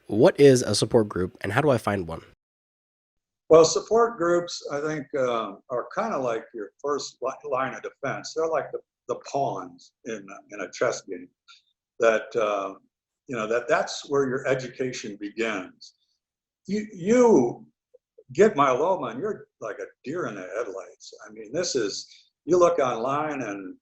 What is a support group and how do I find one? Well, support groups, I think, are kind of like your first line of defense. They're like the pawns in a chess game. That that's where your education begins. You get myeloma, and you're like a deer in the headlights. I mean, this is you look online, and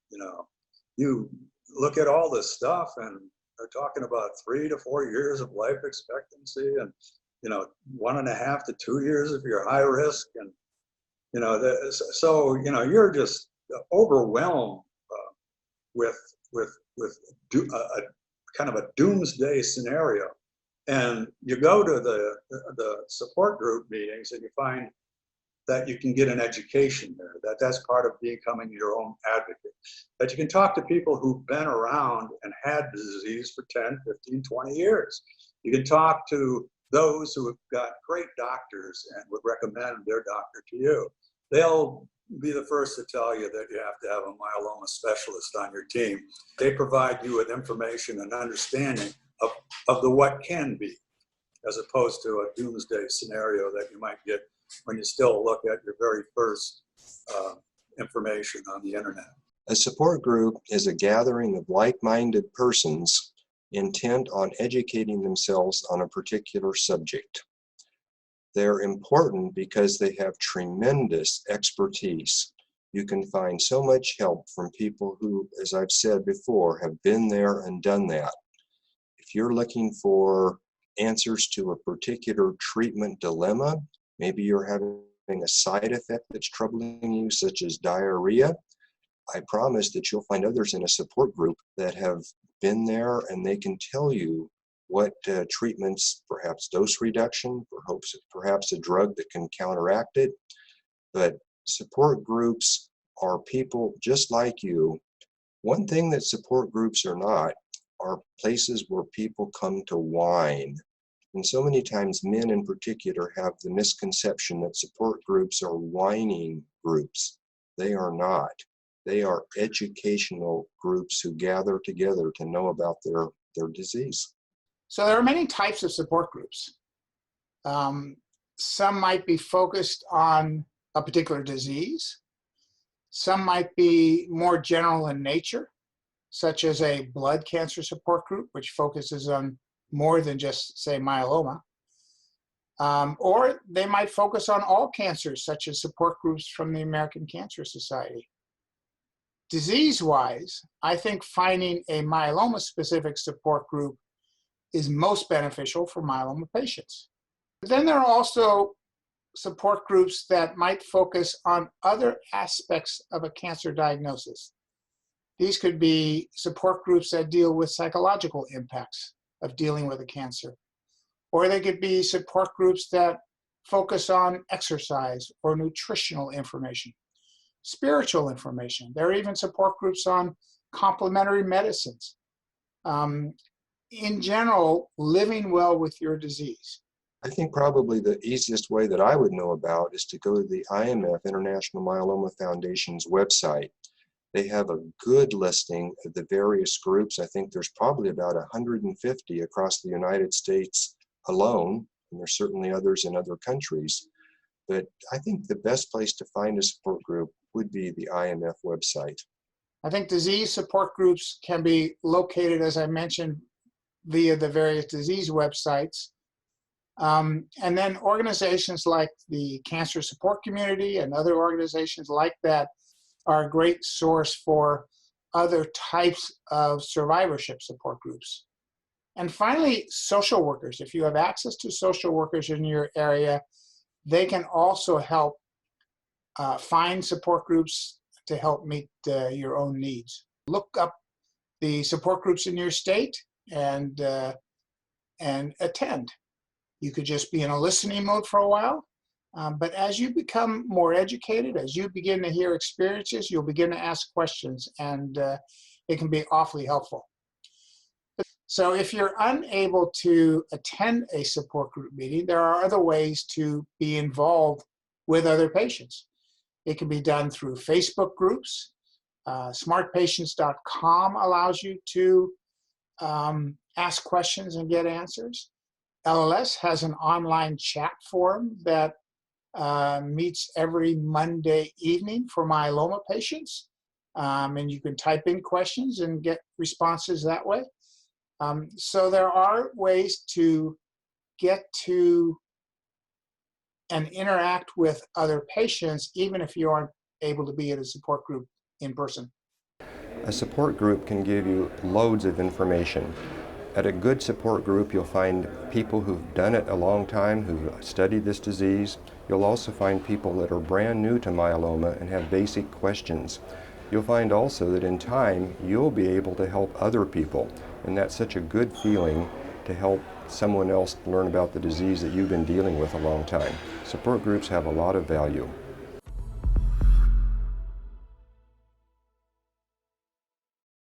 you look at all this stuff, and they're talking about 3 to 4 years of life expectancy, and 1.5 to 2 years if you're high risk, and you're just overwhelmed with a kind of a doomsday scenario. And you go to the support group meetings and you find that you can get an education there, that's part of becoming your own advocate, that you can talk to people who've been around and had the disease for 10, 15, 20 years. You can talk to those who have got great doctors and would recommend their doctor to you. They'll be the first to tell you that you have to have a myeloma specialist on your team. They provide you with information and understanding of the what can be, as opposed to a doomsday scenario that you might get when you still look at your very first information on the internet. A support group is a gathering of like-minded persons intent on educating themselves on a particular subject. They're important because they have tremendous expertise. You can find so much help from people who, as I've said before, have been there and done that. If you're looking for answers to a particular treatment dilemma, maybe you're having a side effect that's troubling you, such as diarrhea, I promise that you'll find others in a support group that have been there, and they can tell you what treatments, perhaps dose reduction, perhaps a drug that can counteract it. But support groups are people just like you. One thing that support groups are not are places where people come to whine. And so many times men in particular have the misconception that support groups are whining groups. They are not. They are educational groups who gather together to know about their disease. So there are many types of support groups. Some might be focused on a particular disease. Some might be more general in nature, such as a blood cancer support group, which focuses on more than just, say, myeloma. Or they might focus on all cancers, such as support groups from the American Cancer Society. Disease-wise, I think finding a myeloma-specific support group is most beneficial for myeloma patients. But then there are also support groups that might focus on other aspects of a cancer diagnosis. These could be support groups that deal with psychological impacts of dealing with a cancer. Or they could be support groups that focus on exercise or nutritional information, spiritual information. There are even support groups on complementary medicines. In general, living well with your disease. I think probably the easiest way that I would know about is to go to the IMF, International Myeloma Foundation's website. They have a good listing of the various groups. I think there's probably about 150 across the United States alone, and there's certainly others in other countries. But I think the best place to find a support group would be the IMF website. I think disease support groups can be located, as I mentioned, via the various disease websites. And then organizations like the Cancer Support Community and other organizations like that are a great source for other types of survivorship support groups. And finally, social workers. If you have access to social workers in your area, they can also help find support groups to help meet your own needs. Look up the support groups in your state and attend. You could just be in a listening mode for a while, but as you become more educated, as you begin to hear experiences, you'll begin to ask questions, and it can be awfully helpful. So if you're unable to attend a support group meeting, there are other ways to be involved with other patients. It can be done through Facebook groups. Smartpatients.com allows you to ask questions and get answers. LLS has an online chat forum that meets every Monday evening for myeloma patients. And you can type in questions and get responses that way. So there are ways to get to and interact with other patients, even if you aren't able to be at a support group in person. A support group can give you loads of information. At a good support group, you'll find people who've done it a long time, who've studied this disease. You'll also find people that are brand new to myeloma and have basic questions. You'll find also that in time, you'll be able to help other people, and that's such a good feeling to help someone else learn about the disease that you've been dealing with a long time. Support groups have a lot of value.